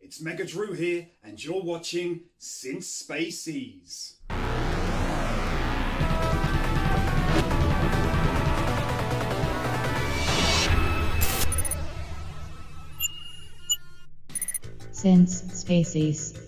it's Mega Dru here, and you're watching Since Spacies. Since Spacies.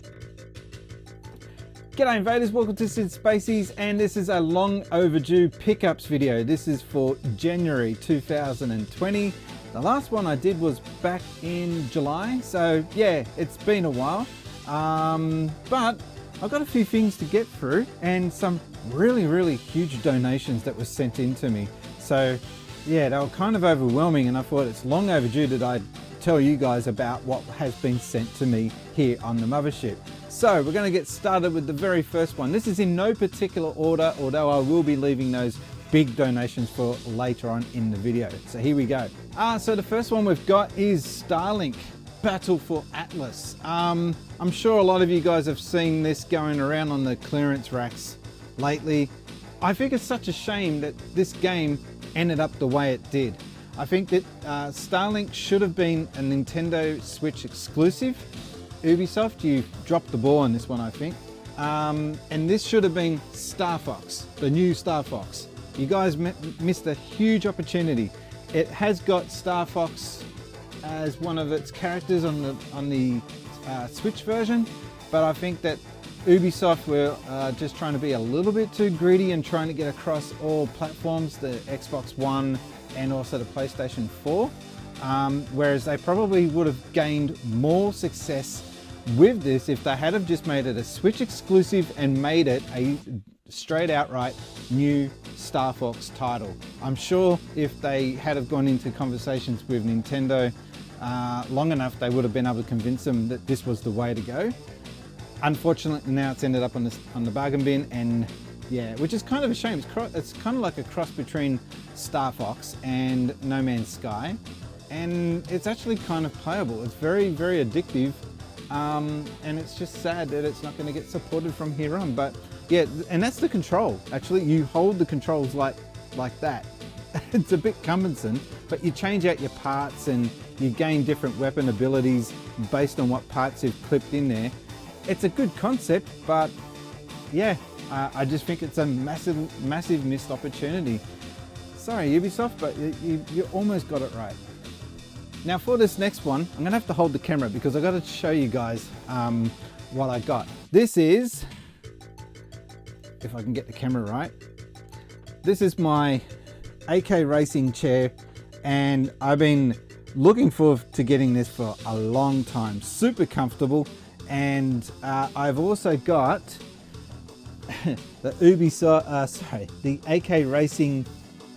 G'day invaders, welcome to Since Spacies, and this is a long overdue pickups video. This is for January 2020. The last one I did was back in July, so yeah, it's been a while. But I've got a few things to get through and some really huge donations that were sent in to me. So yeah, they were kind of overwhelming, and I thought it's long overdue that I tell you guys about what has been sent to me here on the mothership. So we're going to get started with the very first one. This is in no particular order, although I will be leaving those big donations for later on in the video. So here we go. So the first one we've got is Starlink Battle for Atlas. I'm sure a lot of you guys have seen this going around on the clearance racks lately. I think it's such a shame that this game ended up the way it did. I think that Starlink should have been a Nintendo Switch exclusive. Ubisoft, you dropped the ball on this one, I think. And this should have been Star Fox, the new Star Fox. You guys missed a huge opportunity. It has got Star Fox as one of its characters on the Switch version, but I think that Ubisoft were just trying to be a little bit too greedy and trying to get across all platforms, the Xbox One and also the PlayStation 4, whereas they probably would have gained more success with this if they had have just made it a Switch exclusive and made it a straight outright new Star Fox title. I'm sure if they had have gone into conversations with Nintendo long enough, they would have been able to convince them that this was the way to go. Unfortunately, now it's ended up on the bargain bin, and yeah, which is kind of a shame. It's kind of like a cross between Star Fox and No Man's Sky, and it's actually kind of playable. It's very addictive, and it's just sad that it's not going to get supported from here on. But yeah, and that's the control. Actually, you hold the controls like that. It's a bit cumbersome, but you change out your parts and you gain different weapon abilities based on what parts you've clipped in there. It's a good concept, but yeah, I just think it's a massive missed opportunity. Sorry Ubisoft, but you almost got it right. Now for this next one, I'm gonna have to hold the camera because I got to show you guys what I got. This is, if I can get the camera right, this is my AK racing chair, and I've been looking forward to getting this for a long time. Super comfortable, and I've also got the the AK racing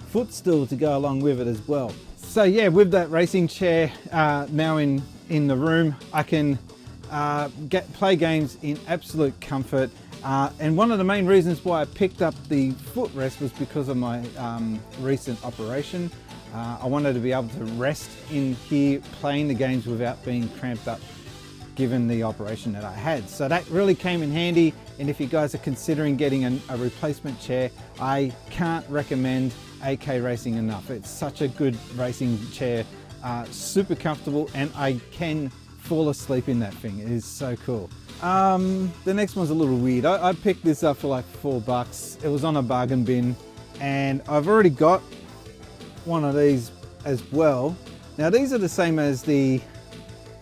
footstool to go along with it as well. So yeah, with that racing chair now in the room, I can play games in absolute comfort. And one of the main reasons why I picked up the footrest was because of my recent operation. I wanted to be able to rest in here playing the games without being cramped up given the operation that I had. So that really came in handy, and if you guys are considering getting a replacement chair, I can't recommend AK Racing enough. It's such a good racing chair, super comfortable, and I can fall asleep in that thing. It is so cool. The next one's a little weird. I picked this up for like $4. It was on a bargain bin, and I've already got one of these as well. Now these are the same as the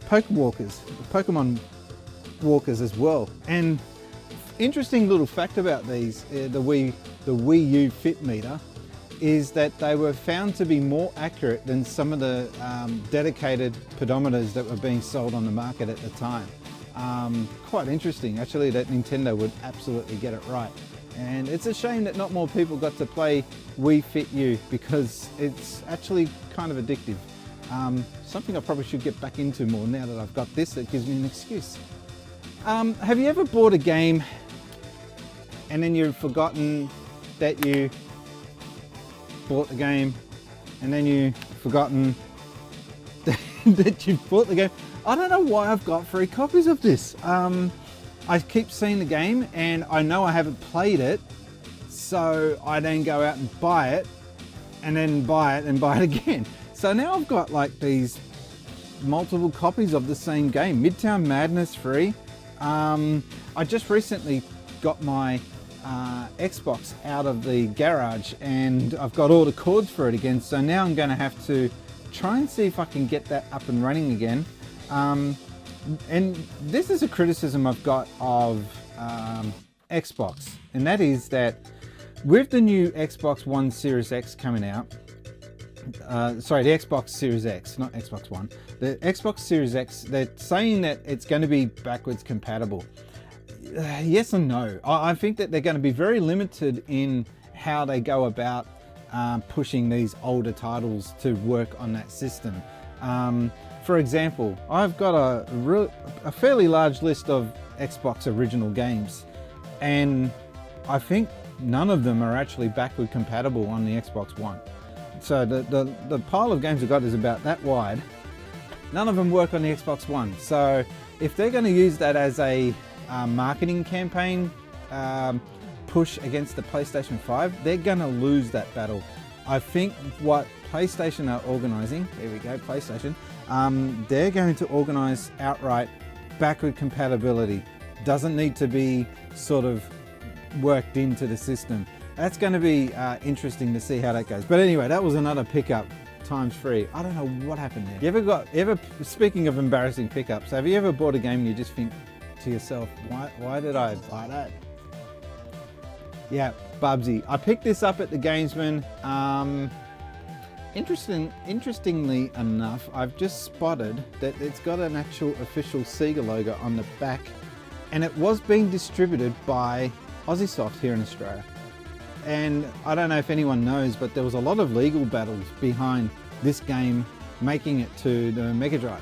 Pokemon walkers as well. And interesting little fact about these, the Wii U Fit Meter, is that they were found to be more accurate than some of the dedicated pedometers that were being sold on the market at the time. Quite interesting actually that Nintendo would absolutely get it right. And it's a shame that not more people got to play Wii Fit U, because it's actually kind of addictive. Something I probably should get back into more now that I've got this. It gives me an excuse. Have you ever bought a game and then you've forgotten that you bought the game, and then you've forgotten that you bought the game? I don't know why I've got 3 copies of this. I keep seeing the game and I know I haven't played it, so I then go out and buy it, and then buy it and buy it again. So now I've got like these multiple copies of the same game. Midtown Madness free. I just recently got my Xbox out of the garage and I've got all the cords for it again, so now I'm going to have to try and see if I can get that up and running again. And this is a criticism I've got of Xbox, and that is that with the new Xbox One Series X coming out, sorry, the Xbox Series X, not Xbox One, the Xbox Series X, they're saying that it's going to be backwards compatible. Yes and no. I think that they're going to be very limited in how they go about pushing these older titles to work on that system. For example, I've got a fairly large list of Xbox original games, and I think none of them are actually backward compatible on the Xbox One. So the pile of games I've got is about that wide. None of them work on the Xbox One. So if they're going to use that as a marketing campaign push against the PlayStation 5, they're going to lose that battle. I think what PlayStation are organising, there we go, PlayStation, they're going to organise outright backward compatibility. Doesn't need to be sort of worked into the system. That's going to be interesting to see how that goes. But anyway, that was another pickup ×3. I don't know what happened there. You ever speaking of embarrassing pickups, have you ever bought a game and you just think to yourself, why did I buy that? Yeah, Bobbsy. I picked this up at the Gamesman. Interestingly enough, I've just spotted that it's got an actual official Sega logo on the back, and it was being distributed by Aussiesoft here in Australia. And I don't know if anyone knows, but there was a lot of legal battles behind this game making it to the Mega Drive.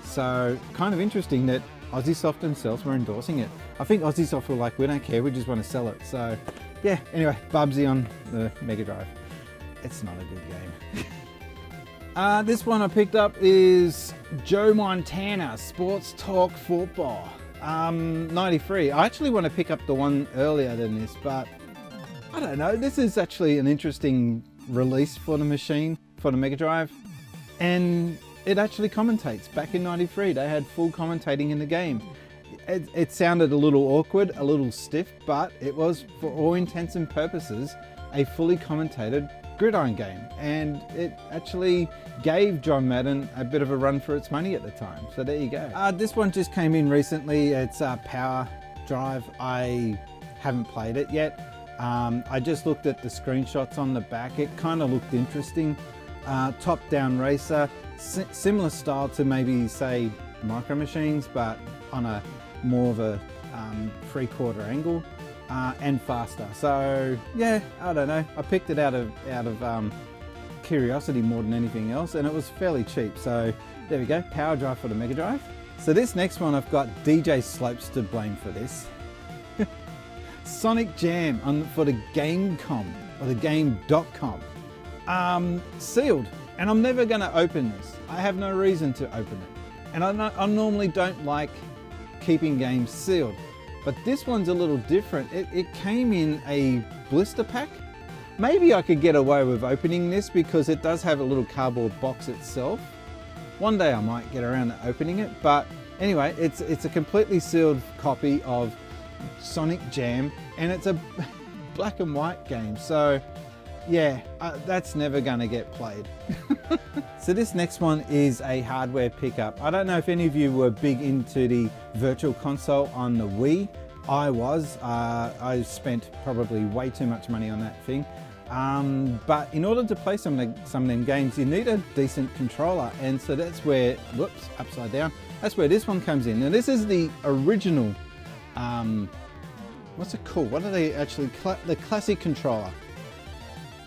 So kind of interesting that Aussiesoft themselves were endorsing it. I think Aussiesoft were like, we don't care, we just want to sell it. So yeah, anyway, Bobbsy on the Mega Drive. It's not a good game. This one I picked up is Joe Montana Sports Talk Football 93. I actually want to pick up the one earlier than this, but I don't know. This is actually an interesting release for the machine, for the Mega Drive, and it actually commentates. Back in 93, they had full commentating in the game. It sounded a little awkward, a little stiff, but it was, for all intents and purposes, a fully commentated gridiron game, and it actually gave John Madden a bit of a run for its money at the time. So there you go. This one just came in recently. It's Power Drive. I haven't played it yet. I just looked at the screenshots on the back. It kind of looked interesting. Top-down racer, similar style to maybe say Micro Machines, but on a more of a 3/4 angle. And faster. So yeah, I don't know. I picked it out of curiosity more than anything else, and it was fairly cheap. So there we go, Power Drive for the Mega Drive. So this next one, I've got DJ Slopes to blame for this. Sonic Jam for the Gamecom or the Game.com. Sealed, and I'm never going to open this. I have no reason to open it, and I normally don't like keeping games sealed. But this one's a little different. It came in a blister pack. Maybe I could get away with opening this because it does have a little cardboard box itself. One day I might get around to opening it, but anyway, it's a completely sealed copy of Sonic Jam, and it's a black and white game. So yeah, that's never gonna get played. So this next one is a hardware pickup. I don't know if any of you were big into the Virtual Console on the Wii. I was. I spent probably way too much money on that thing. But in order to play some of them games, you need a decent controller, and so that's where, whoops, upside down. That's where this one comes in. Now this is the original. What's it called? What are they actually? The classic controller.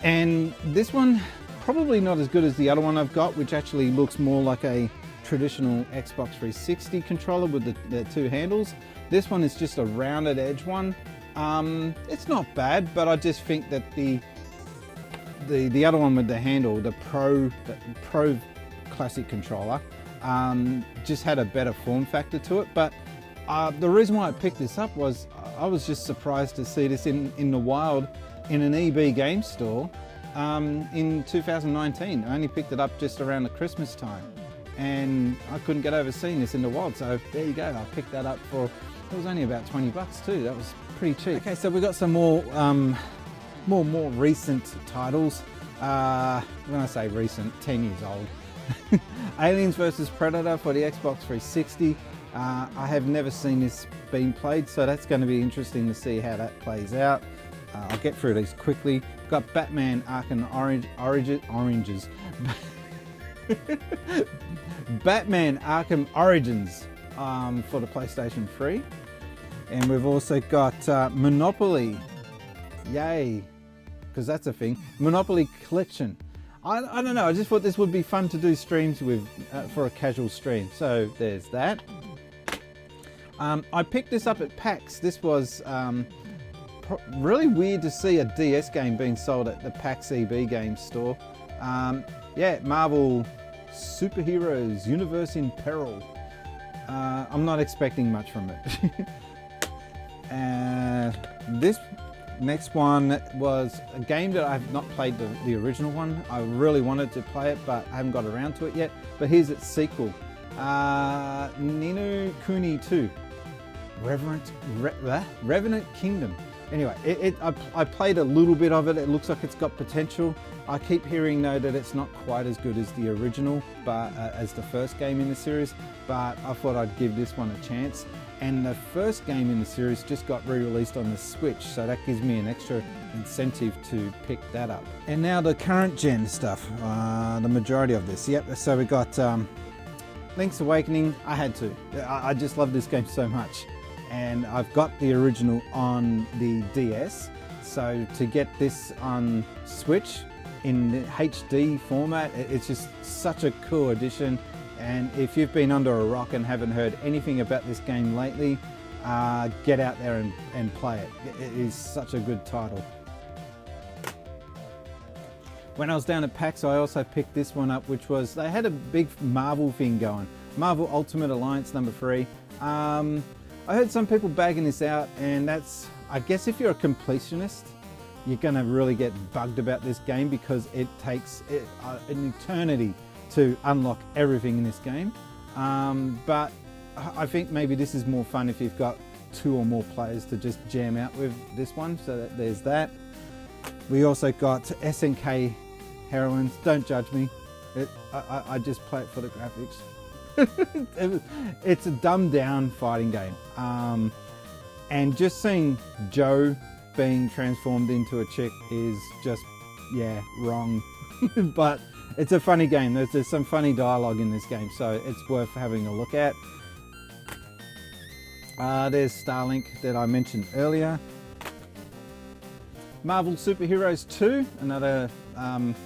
And this one, probably not as good as the other one I've got, which actually looks more like a traditional Xbox 360 controller with the two handles. This one is just a rounded edge one. It's not bad, but I just think that the other one with the handle, the Pro Classic controller, just had a better form factor to it. But the reason why I picked this up was I was just surprised to see this in the wild in an EB game store in 2019. I only picked it up just around the Christmas time, and I couldn't get over seeing this in the wild, so there you go. I picked that up for, it was only about 20 bucks too. That was pretty cheap. Okay, so we've got some more recent titles. When I say recent, 10 years old. Aliens vs Predator for the Xbox 360. I have never seen this being played, so that's going to be interesting to see how that plays out. I'll get through these quickly. Got Batman Arkham Oranges. Batman Arkham Origins for the PlayStation 3. And we've also got Monopoly. Yay, because that's a thing. Monopoly Collection. I don't know, I just thought this would be fun to do streams with for a casual stream. So there's that. I picked this up at PAX. This was really weird to see a DS game being sold at the PAX EB Games store. Yeah, Marvel Superheroes Universe in Peril. I'm not expecting much from it. This next one was a game that I've not played the original one. I really wanted to play it, but I haven't got around to it yet. But here's its sequel. Ni no Kuni 2. Revenant Kingdom. Anyway, I played a little bit of it. It looks like it's got potential. I keep hearing though that it's not quite as good as the original, but as the first game in the series. But I thought I'd give this one a chance. And the first game in the series just got re-released on the Switch, so that gives me an extra incentive to pick that up. And now the current gen stuff, the majority of this. Yep, so we got Link's Awakening. I had to. I just love this game so much. And I've got the original on the DS, so to get this on Switch in the HD format, it's just such a cool addition. And if you've been under a rock and haven't heard anything about this game lately, get out there and play it. It is such a good title. When I was down at PAX, I also picked this one up, which was, they had a big Marvel thing going. Marvel Ultimate Alliance #3. I heard some people bagging this out, and that's, I guess if you're a completionist, you're gonna really get bugged about this game because it takes an eternity to unlock everything in this game. But I think maybe this is more fun if you've got 2 or more players to just jam out with this one, so there's that. We also got SNK Heroines. Don't judge me. I just play it for the graphics. It's a dumbed down fighting game. And just seeing Joe being transformed into a chick is just, yeah, wrong. But it's a funny game. There's some funny dialogue in this game, so it's worth having a look at. There's Starlink that I mentioned earlier. Marvel Superheroes 2, another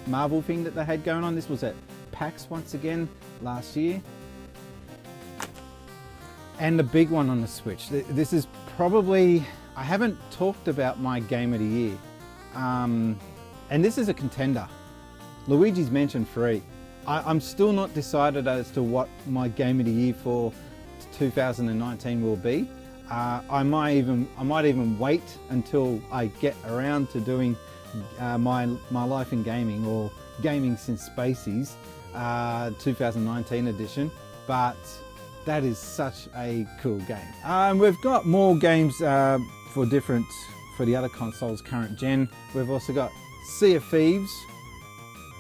Marvel thing that they had going on. This was at PAX once again last year. And the big one on the Switch. This is probably, I haven't talked about my game of the year. And this is a contender. Luigi's Mansion 3. I'm still not decided as to what my game of the year for 2019 will be. I might even wait until I get around to doing my life in gaming, or gaming since Spacies 2019 edition. But that is such a cool game. We've got more games for the other consoles current gen. We've also got Sea of Thieves.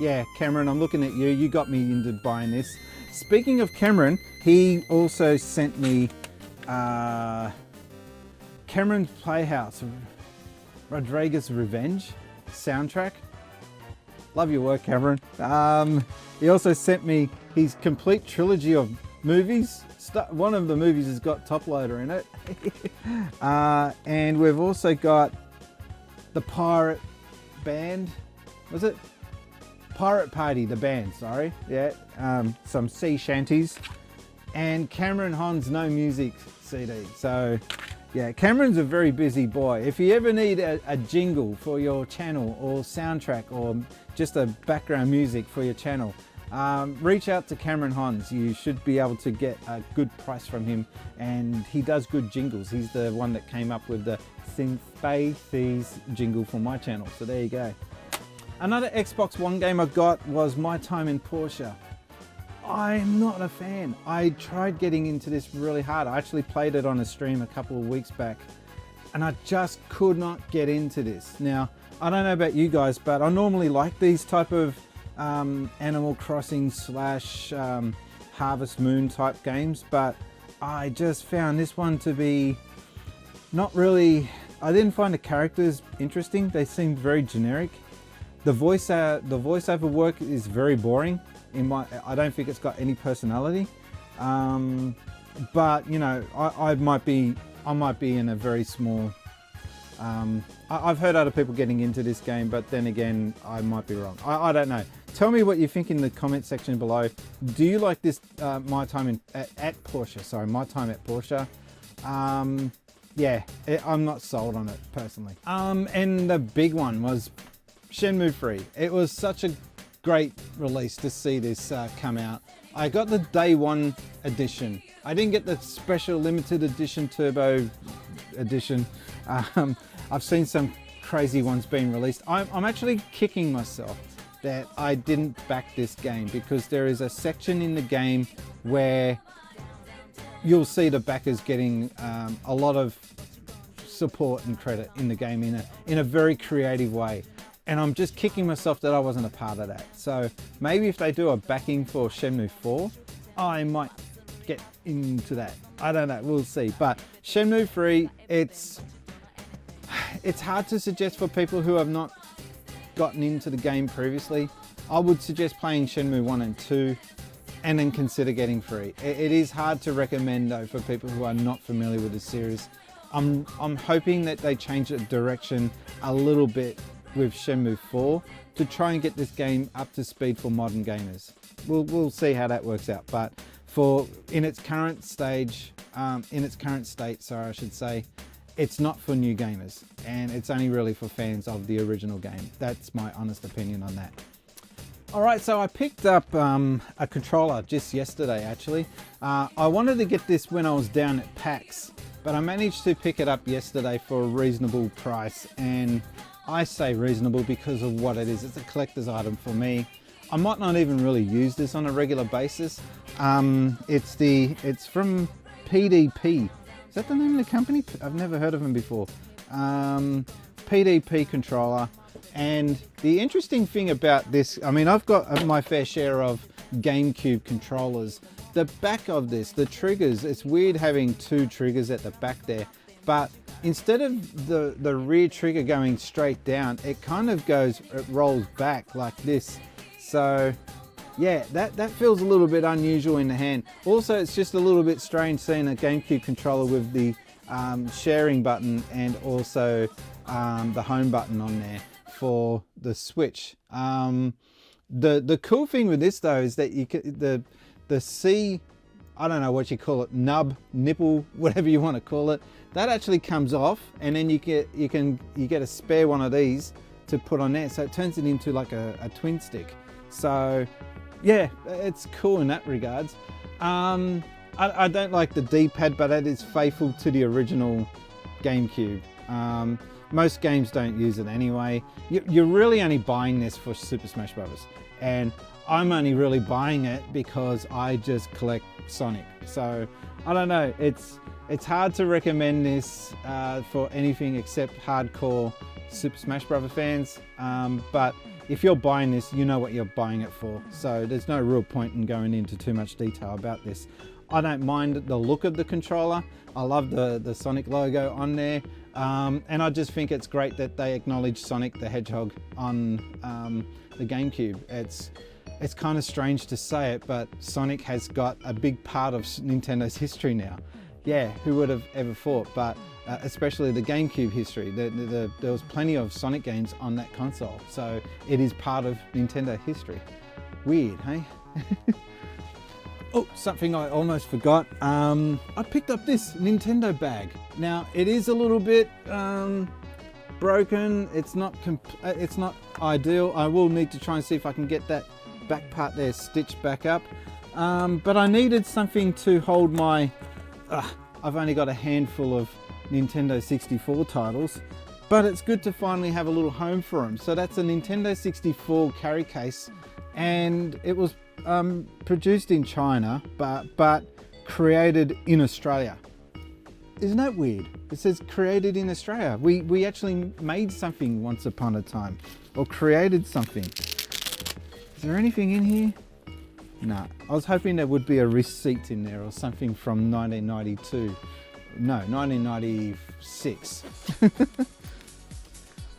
Yeah, Cameron, I'm looking at you. You got me into buying this. Speaking of Cameron, he also sent me Cameron's Playhouse, Rodriguez Revenge soundtrack. Love your work, Cameron. He also sent me his complete trilogy of movies. One of the movies has got Top Loader in it. And we've also got the Pirate Band. Was it? Pirate Party, the band, sorry. Yeah, some sea shanties. And Cameron Hon's No Music CD. So, yeah, Cameron's a very busy boy. If you ever need a jingle for your channel, or soundtrack, or just a background music for your channel, reach out to Cameron Hons. You should be able to get a good price from him, and he does good jingles. He's the one that came up with the Spacies jingle for my channel, so there you go. Another Xbox One game I got was My Time in Porsche. I'm not a fan. I tried getting into this really hard. I actually played it on a stream a couple of weeks back and I just could not get into this. Now, I don't know about you guys, but I normally like these type of Animal Crossing / Harvest Moon type games, but I just found this one to be not really, I didn't find the characters interesting. They seemed very generic. The voiceover work is very boring. I don't think it's got any personality. But you know, I might be in a very small. I've heard other people getting into this game, but then again, I might be wrong. I don't know. Tell me what you think in the comment section below. Do you like this My Time at Porsche? Sorry, My Time at Porsche. Yeah, I'm not sold on it personally. And the big one was Shenmue 3. It was such a great release to see this come out. I got the day one edition. I didn't get the special limited edition turbo edition. I've seen some crazy ones being released. I'm actually kicking myself that I didn't back this game, because there is a section in the game where you'll see the backers getting a lot of support and credit in the game in a very creative way. And I'm just kicking myself that I wasn't a part of that. So maybe if they do a backing for Shenmue 4, I might get into that. I don't know, we'll see. But Shenmue 3, it's hard to suggest for people who have not gotten into the game previously. I would suggest playing Shenmue 1 and 2 and then consider getting 3. It is hard to recommend though for people who are not familiar with the series. I'm hoping that they change the direction a little bit with Shenmue 4 to try and get this game up to speed for modern gamers. We'll see how that works out, but in its current state, sorry, I should say, it's not for new gamers, and it's only really for fans of the original game. That's my honest opinion on that. Alright, so I picked up a controller just yesterday actually. I wanted to get this when I was down at PAX, but I managed to pick it up yesterday for a reasonable price, and I say reasonable because of what it is. It's a collector's item for me. I might not even really use this on a regular basis. It's from PDP. Is that the name of the company? I've never heard of them before. PDP Controller. And the interesting thing about this, I mean, I've got my fair share of GameCube controllers. The back of this, the triggers, it's weird having two triggers at the back there, but instead of the rear trigger going straight down, it kind of it rolls back like this. So yeah, that feels a little bit unusual in the hand. Also, it's just a little bit strange seeing a GameCube controller with the sharing button and also the home button on there for the Switch. The cool thing with this though is that you can, the C, I don't know what you call it, nub, nipple, whatever you want to call it, that actually comes off, and then you get a spare one of these to put on there, so it turns it into like a twin stick. So yeah, it's cool in that regards. I don't like the D-pad, but it is faithful to the original GameCube. Most games don't use it anyway. You're really only buying this for Super Smash Bros. And I'm only really buying it because I just collect Sonic. So I don't know, it's hard to recommend this for anything except hardcore Super Smash Bros. Fans. But if you're buying this, you know what you're buying it for. So there's no real point in going into too much detail about this. I don't mind the look of the controller. I love the Sonic logo on there. And I just think it's great that they acknowledge Sonic the Hedgehog on the GameCube. It's kind of strange to say it, but Sonic has got a big part of Nintendo's history now. Yeah, who would have ever thought? But especially the GameCube history. There was plenty of Sonic games on that console, so it is part of Nintendo history. Weird, hey? Oh, something I almost forgot. I picked up this Nintendo bag. Now it is a little bit broken. It's not ideal. I will need to try and see if I can get that back part there stitched back up. But I needed something to hold my. I've only got a handful of Nintendo 64 titles, but it's good to finally have a little home for them. So that's a Nintendo 64 carry case, and it was produced in China, but created in Australia. Isn't that weird? It says created in Australia. We actually made something once upon a time, or created something. Is there anything in here? No. I was hoping there would be a receipt in there or something from 1992. No, 1996.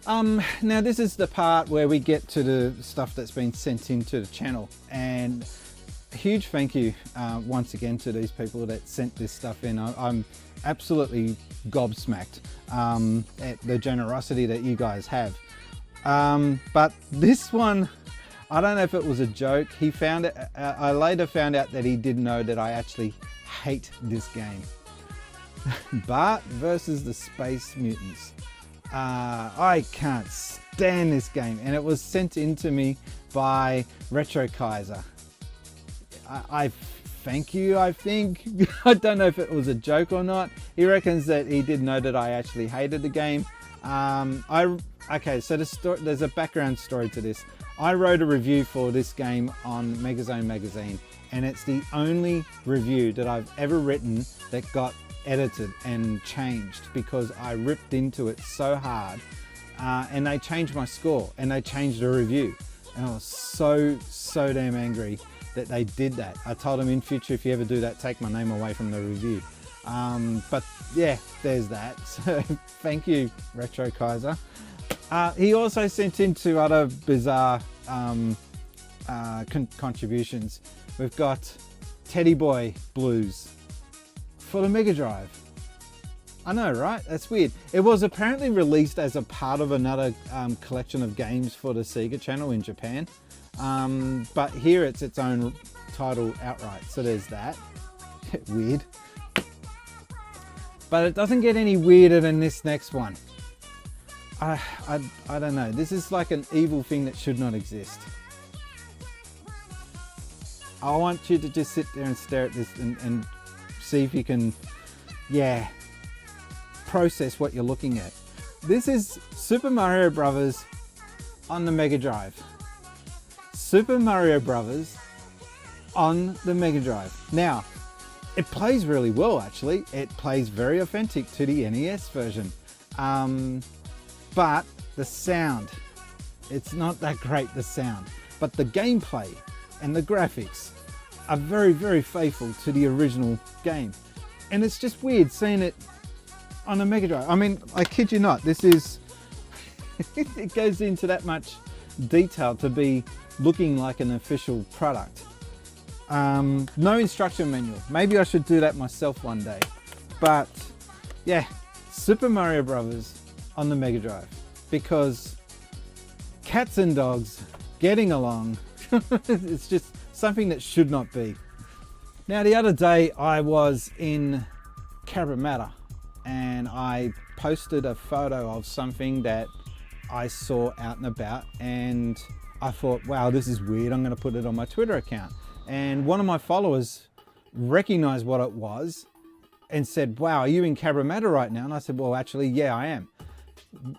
Now this is the part where we get to the stuff that's been sent into the channel, and a huge thank you once again to these people that sent this stuff in. I'm absolutely gobsmacked at the generosity that you guys have. But this one, I don't know if it was a joke. He found it. I later found out that he didn't know that I actually hate this game. Bart versus the Space Mutants. I can't stand this game, and it was sent in to me by Retro Kaiser. I thank you, I think. I don't know if it was a joke or not. He reckons that he didn't know that I actually hated the game. Okay, so there's a background story to this. I wrote a review for this game on Megazone magazine, and it's the only review that I've ever written that got edited and changed because I ripped into it so hard, and they changed my score and they changed the review, and I was so damn angry that they did that. I told them in future, if you ever do that, take my name away from the review. But yeah, there's that. So thank you, Retro Kaiser. He also sent in two other bizarre contributions. We've got Teddy Boy Blues for the Mega Drive. I know, right? That's weird. It was apparently released as a part of another collection of games for the Sega channel in Japan. But here it's its own title outright. So there's that. Weird. But it doesn't get any weirder than this next one. I don't know. This is like an evil thing that should not exist. I want you to just sit there and stare at this and see if you can, yeah, process what you're looking at. This is Super Mario Brothers on the Mega Drive. Super Mario Brothers on the Mega Drive. Now, it plays really well actually. It plays very authentic to the NES version. But the sound, it's not that great, the sound. But the gameplay and the graphics are very faithful to the original game. And it's just weird seeing it on a Mega Drive. I mean, I kid you not, this is, it goes into that much detail to be looking like an official product. No instruction manual. Maybe I should do that myself one day. But yeah, Super Mario Brothers on the Mega Drive, because cats and dogs getting along, it's just something that should not be. Now the other day I was in Cabramatta and I posted a photo of something that I saw out and about, and I thought, wow, this is weird, I'm going to put it on my Twitter account. And one of my followers recognized what it was and said, wow, are you in Cabramatta right now? And I said, well, actually, yeah, I am.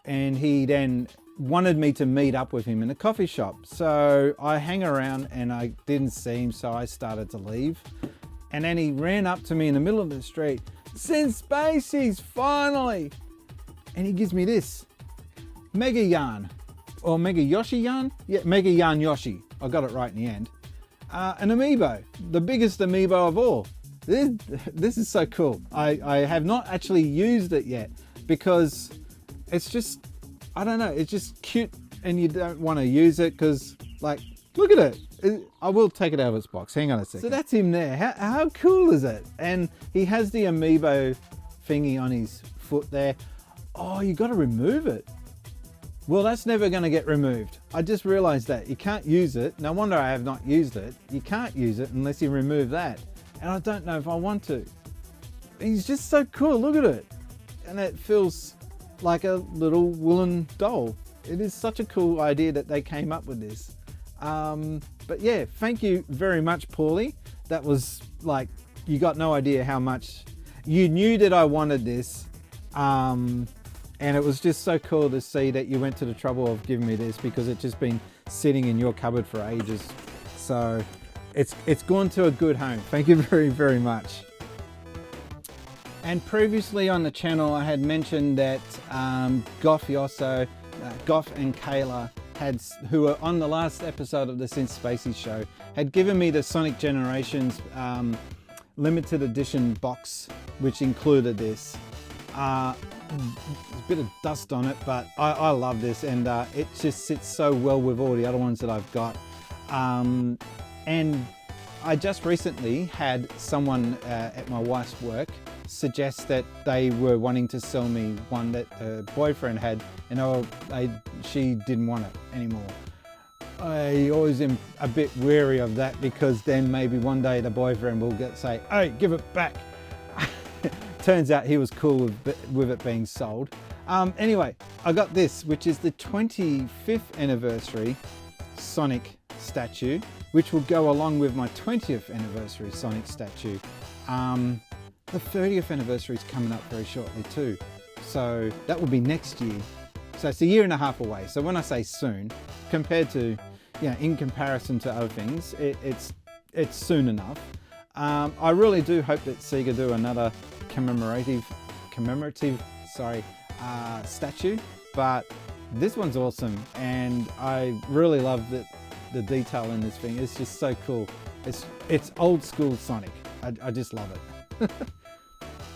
And he then wanted me to meet up with him in a coffee shop. So I hang around and I didn't see him, so I started to leave. And then he ran up to me in the middle of the street, "Since Spacies, finally!" And he gives me this, Mega Yarn, or Mega Yoshi Yarn? Yeah, Mega Yarn Yoshi. I got it right in the end. An Amiibo, the biggest Amiibo of all. This is so cool. I have not actually used it yet because it's just, I don't know, it's just cute and you don't want to use it because, like, look at it. I will take it out of its box. Hang on a second. So that's him there. How cool is it? And he has the Amiibo thingy on his foot there. Oh, you got to remove it. Well, that's never going to get removed. I just realized that. You can't use it. No wonder I have not used it. You can't use it unless you remove that. And I don't know if I want to. He's just so cool. Look at it. And it feels like a little woolen doll. It is such a cool idea that they came up with this. But yeah, thank you very much, Paulie. That was like, you got no idea how much you knew that I wanted this. And it was just so cool to see that you went to the trouble of giving me this, because it's just been sitting in your cupboard for ages. So it's gone to a good home. Thank you very, very much. And previously on the channel, I had mentioned that Goff Yosso, Goff and Kayla, who were on the last episode of the Since Spacies show, had given me the Sonic Generations limited edition box, which included this. There's a bit of dust on it, but I love this, and it just sits so well with all the other ones that I've got. And I just recently had someone at my wife's work suggest that they were wanting to sell me one that her boyfriend had, and she didn't want it anymore. I always am a bit wary of that, because then maybe one day the boyfriend will say, "Hey, give it back." Turns out he was cool with it being sold. Anyway, I got this, which is the 25th anniversary Sonic statue, which will go along with my 20th anniversary Sonic statue. The 30th anniversary is coming up very shortly too, so that will be next year. So it's a year and a half away. So when I say soon, compared to, in comparison to other things, it's soon enough. I really do hope that Sega do another commemorative statue, but this one's awesome, and I really love the detail in this thing. It's just so cool. It's old school Sonic. I just love it.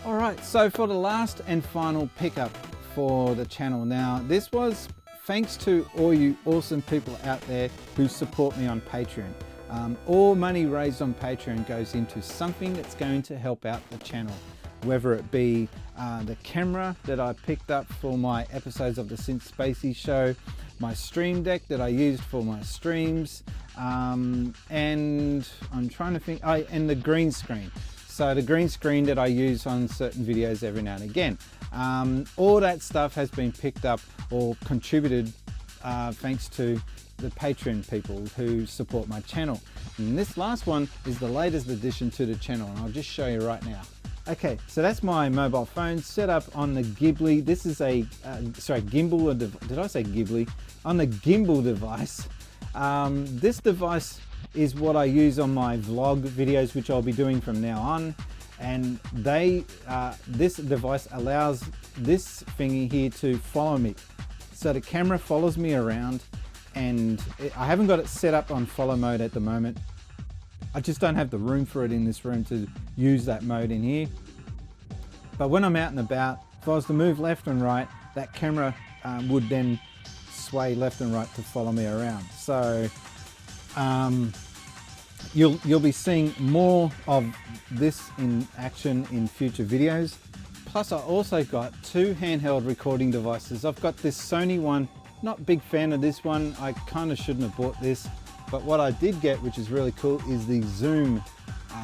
All right, so for the last and final pickup for the channel. Now, this was thanks to all you awesome people out there who support me on Patreon. All money raised on Patreon goes into something that's going to help out the channel, whether it be the camera that I picked up for my episodes of the Since Spacies show, my stream deck that I used for my streams, and I'm trying to think, and the green screen. So the green screen that I use on certain videos every now and again. All that stuff has been picked up or contributed thanks to the Patreon people who support my channel. And this last one is the latest addition to the channel, and I'll just show you right now. Okay, so that's my mobile phone set up on the Ghibli. This is a, gimbal, did I say Ghibli? On the gimbal device. This device is what I use on my vlog videos, which I'll be doing from now on. And this device allows this thingy here to follow me. So the camera follows me around, and I haven't got it set up on follow mode at the moment. I just don't have the room for it in this room to use that mode in here. But when I'm out and about, if I was to move left and right, that camera would then sway left and right to follow me around. So you'll be seeing more of this in action in future videos. Plus, I also got two handheld recording devices. I've got this Sony one, not a big fan of this one. I kind of shouldn't have bought this, but what I did get, which is really cool, is the Zoom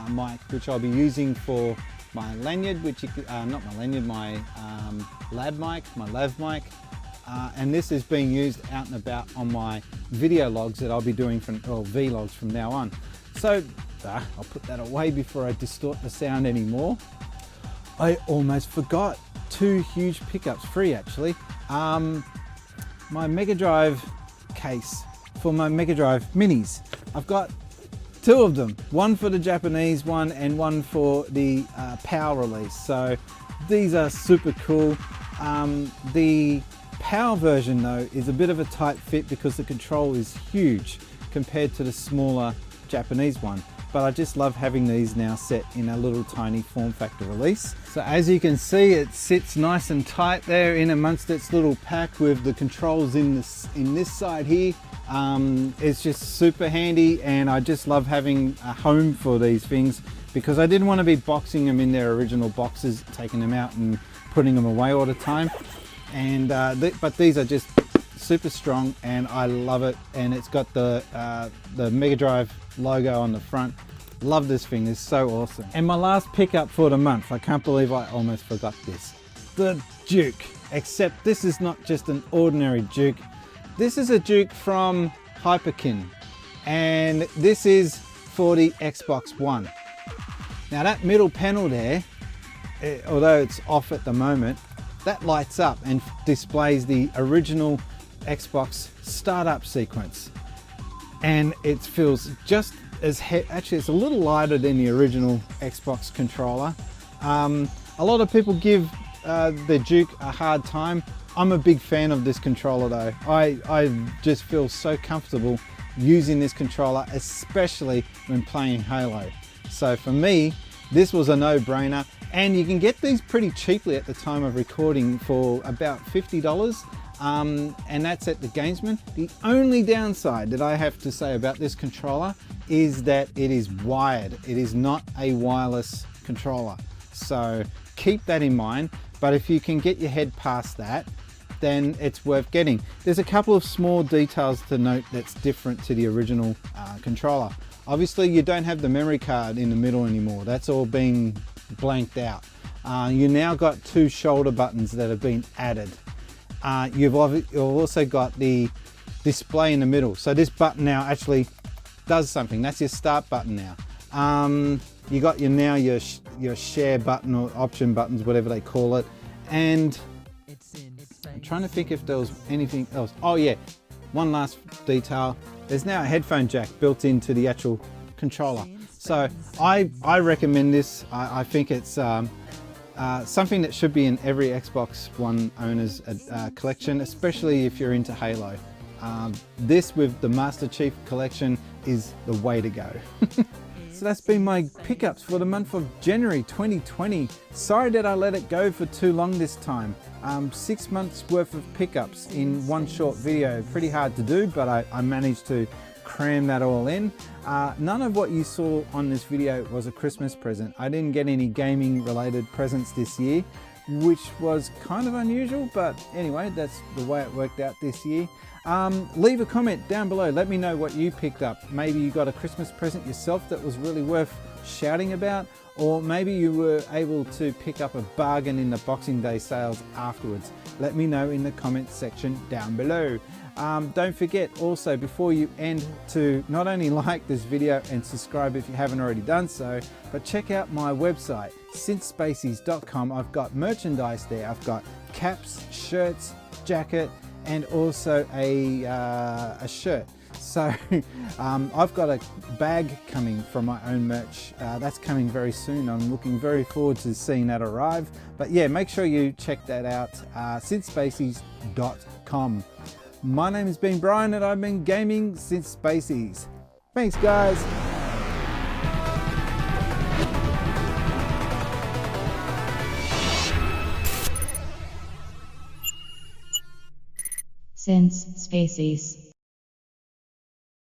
mic, which I'll be using for my lanyard, not my lanyard, my lav mic. And this is being used out and about on my video logs that I'll be doing vlogs from now on. So I'll put that away before I distort the sound anymore. I almost forgot two huge pickups, free actually. My Mega Drive case for my Mega Drive minis. I've got two of them, one for the Japanese one and one for the PAL release. So these are super cool. The PAL version though is a bit of a tight fit because the control is huge compared to the smaller Japanese one. But I just love having these now set in a little tiny form factor release. So as you can see, it sits nice and tight there in amongst its little pack with the controls in this side here. It's just super handy, and I just love having a home for these things because I didn't want to be boxing them in their original boxes, taking them out and putting them away all the time. And but these are just super strong, and I love it. And it's got the Mega Drive logo on the front. Love this thing, it's so awesome. And my last pickup for the month, I can't believe I almost forgot this. The Duke, except this is not just an ordinary Duke. This is a Duke from Hyperkin, and this is for the Xbox One. Now that middle panel there, although it's off at the moment, that lights up and displays the original Xbox startup sequence. And it feels just actually it's a little lighter than the original Xbox controller. A lot of people give the Duke a hard time. I'm a big fan of this controller though. I just feel so comfortable using this controller, especially when playing Halo. So for me, this was a no-brainer, and you can get these pretty cheaply at the time of recording for about $50, and that's at the Gamesman. The only downside that I have to say about this controller is that it is wired. It is not a wireless controller, so keep that in mind. But if you can get your head past that, then it's worth getting. There's a couple of small details to note that's different to the original controller. Obviously you don't have the memory card in the middle anymore. That's all been blanked out. You now got two shoulder buttons that have been added. You've also got the display in the middle. So this button now actually does something. That's your start button now. You got your share button or option buttons, whatever they call it. And I'm trying to think if there was anything else. Oh yeah, one last detail. There's now a headphone jack built into the actual controller. So I recommend this. I think it's something that should be in every Xbox One owner's collection, especially if you're into Halo. This with the Master Chief Collection is the way to go. So that's been my pickups for the month of January 2020. Sorry that I let it go for too long this time. 6 months worth of pickups in one short video. Pretty hard to do, but I managed to cram that all in. None of what you saw on this video was a Christmas present. I didn't get any gaming related presents this year, which was kind of unusual, but anyway, that's the way it worked out this year. Leave a comment down below. Let me know what you picked up. Maybe you got a Christmas present yourself that was really worth shouting about, or maybe you were able to pick up a bargain in the Boxing Day sales afterwards. Let me know in the comments section down below. Don't forget also, before you end, to not only like this video and subscribe if you haven't already done so, but check out my website, synthspacies.com. I've got merchandise there. I've got caps, shirts, jacket, and also a shirt. So I've got a bag coming from my own merch. That's coming very soon. I'm looking very forward to seeing that arrive. But yeah, make sure you check that out, synthspacies.com. My name has been Brian, and I've been gaming since Spacies. Thanks guys. Since Spacies.